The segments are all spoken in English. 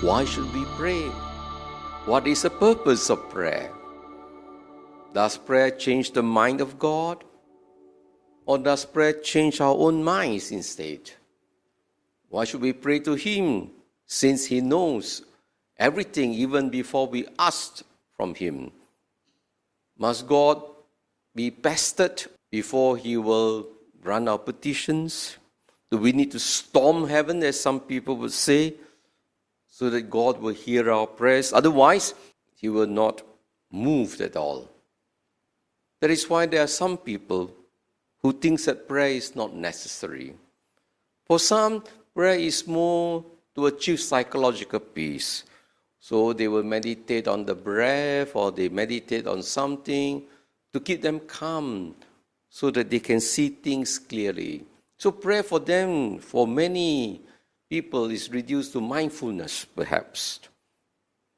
Why should we pray? What is the purpose of prayer? Does prayer change the mind of God? Or does prayer change our own minds instead? Why should we pray to Him, since He knows everything even before we ask from Him? Must God be pestered before He will grant our petitions? Do we need to storm heaven, as some people would say, so that God will hear our prayers? Otherwise, He will not move at all. That is why there are some people who think that prayer is not necessary. For some, prayer is more to achieve psychological peace. So they will meditate on the breath, or they meditate on something to keep them calm so that they can see things clearly. So prayer for them, for many people, is reduced to mindfulness, perhaps.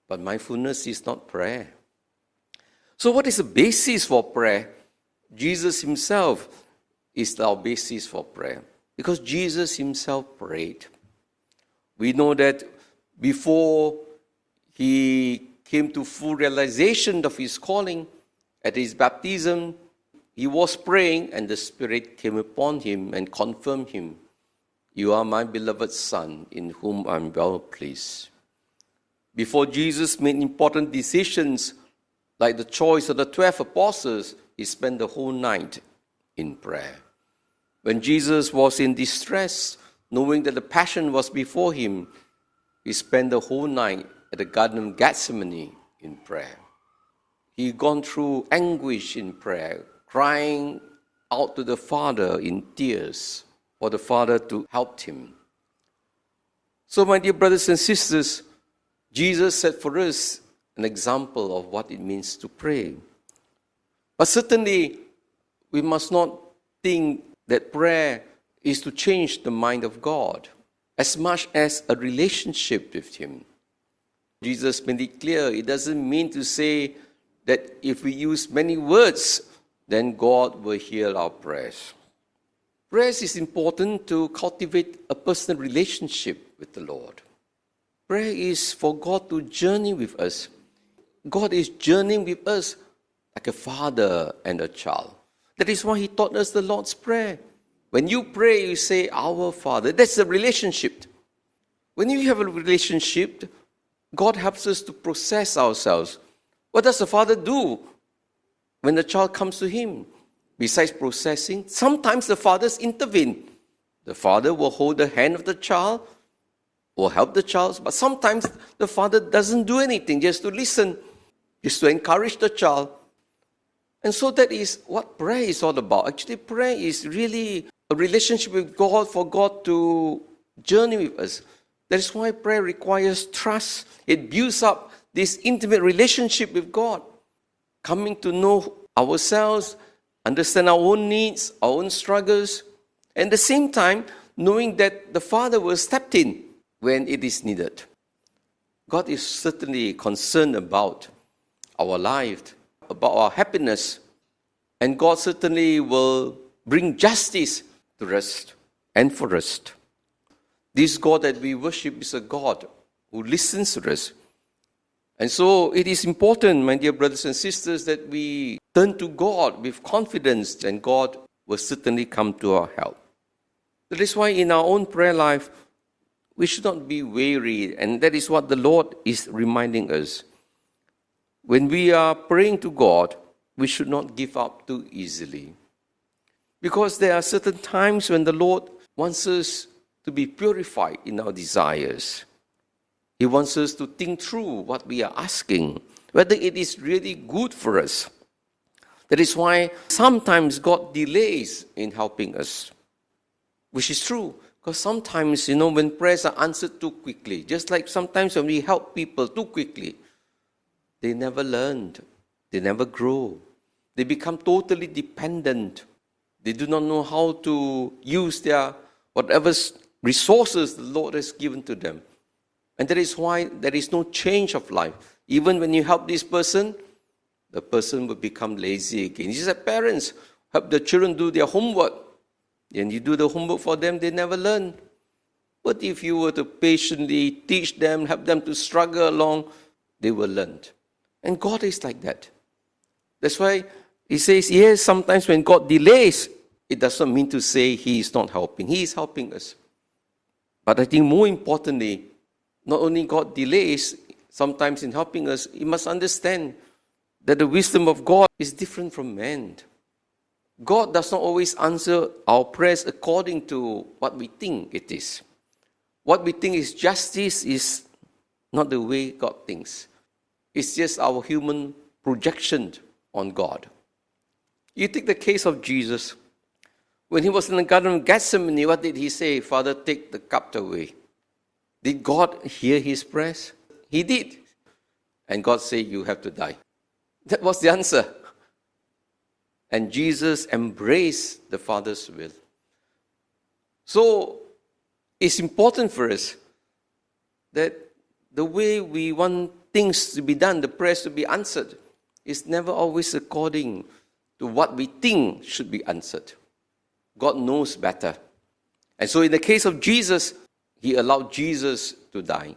But mindfulness is not prayer. So what is the basis for prayer? Jesus Himself is our basis for prayer, because Jesus Himself prayed. We know that before He came to full realization of His calling, at His baptism, He was praying, and the Spirit came upon Him and confirmed Him. You are my beloved Son, in whom I am well pleased. Before Jesus made important decisions, like the choice of the 12 apostles, He spent the whole night in prayer. When Jesus was in distress, knowing that the passion was before Him, He spent the whole night at the Garden of Gethsemane in prayer. He gone through anguish in prayer, crying out to the Father in tears for the Father to help Him. So, my dear brothers and sisters, Jesus set for us an example of what it means to pray. But certainly, we must not think that prayer is to change the mind of God as much as a relationship with Him. Jesus made it clear, it doesn't mean to say that if we use many words, then God will hear our prayers. Prayer is important to cultivate a personal relationship with the Lord. Prayer is for God to journey with us. God is journeying with us like a father and a child. That is why He taught us the Lord's Prayer. When you pray, you say, Our Father. That's a relationship. When you have a relationship, God helps us to process ourselves. What does the Father do when the child comes to Him? Besides processing, sometimes the fathers intervene. The father will hold the hand of the child, will help the child, but sometimes the father doesn't do anything, just to listen, just to encourage the child. And so that is what prayer is all about. Actually, prayer is really a relationship with God, for God to journey with us. That is why prayer requires trust. It builds up this intimate relationship with God, coming to know ourselves, understand our own needs, our own struggles, and at the same time, knowing that the Father will step in when it is needed. God is certainly concerned about our life, about our happiness, and God certainly will bring justice to us and for us. This God that we worship is a God who listens to us. And so it is important, my dear brothers and sisters, that we turn to God with confidence, and God will certainly come to our help. That is why in our own prayer life, we should not be weary, and that is what the Lord is reminding us. When we are praying to God, we should not give up too easily. Because there are certain times when the Lord wants us to be purified in our desires. He wants us to think through what we are asking, whether it is really good for us. That is why sometimes God delays in helping us, which is true. Because sometimes, when prayers are answered too quickly, just like sometimes when we help people too quickly, they never learn, they never grow. They become totally dependent. They do not know how to use their whatever resources the Lord has given to them. And that is why there is no change of life. Even when you help this person, the person will become lazy again. It's like parents help the children do their homework. And you do the homework for them, they never learn. But if you were to patiently teach them, help them to struggle along, they will learn. And God is like that. That's why he says, yes, sometimes when God delays, it does not mean to say he is not helping. He is helping us. But I think more importantly, not only God delays sometimes in helping us, he must understand that the wisdom of God is different from man. God does not always answer our prayers according to what we think it is. What we think is justice is not the way God thinks. It's just our human projection on God. You take the case of Jesus. When he was in the Garden of Gethsemane, what did he say? Father, take the cup away. Did God hear his prayers? He did. And God said, you have to die. That was the answer. And Jesus embraced the Father's will. So, it's important for us that the way we want things to be done, the prayers to be answered, is never always according to what we think should be answered. God knows better. And so in the case of Jesus, he allowed Jesus to die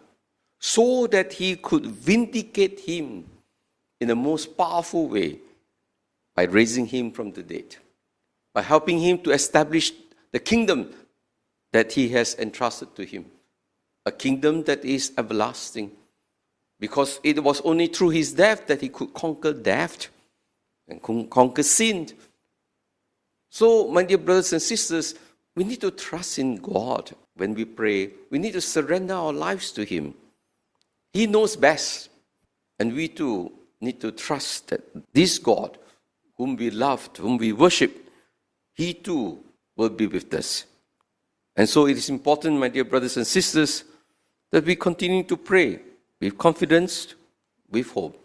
so that he could vindicate him in the most powerful way by raising him from the dead, by helping him to establish the kingdom that he has entrusted to him, a kingdom that is everlasting, because it was only through his death that he could conquer death and conquer sin. So, my dear brothers and sisters, we need to trust in God when we pray. We need to surrender our lives to him. He knows best. And we too need to trust that this God, whom we loved, whom we worship, he too will be with us. And so it is important, my dear brothers and sisters, that we continue to pray with confidence, with hope.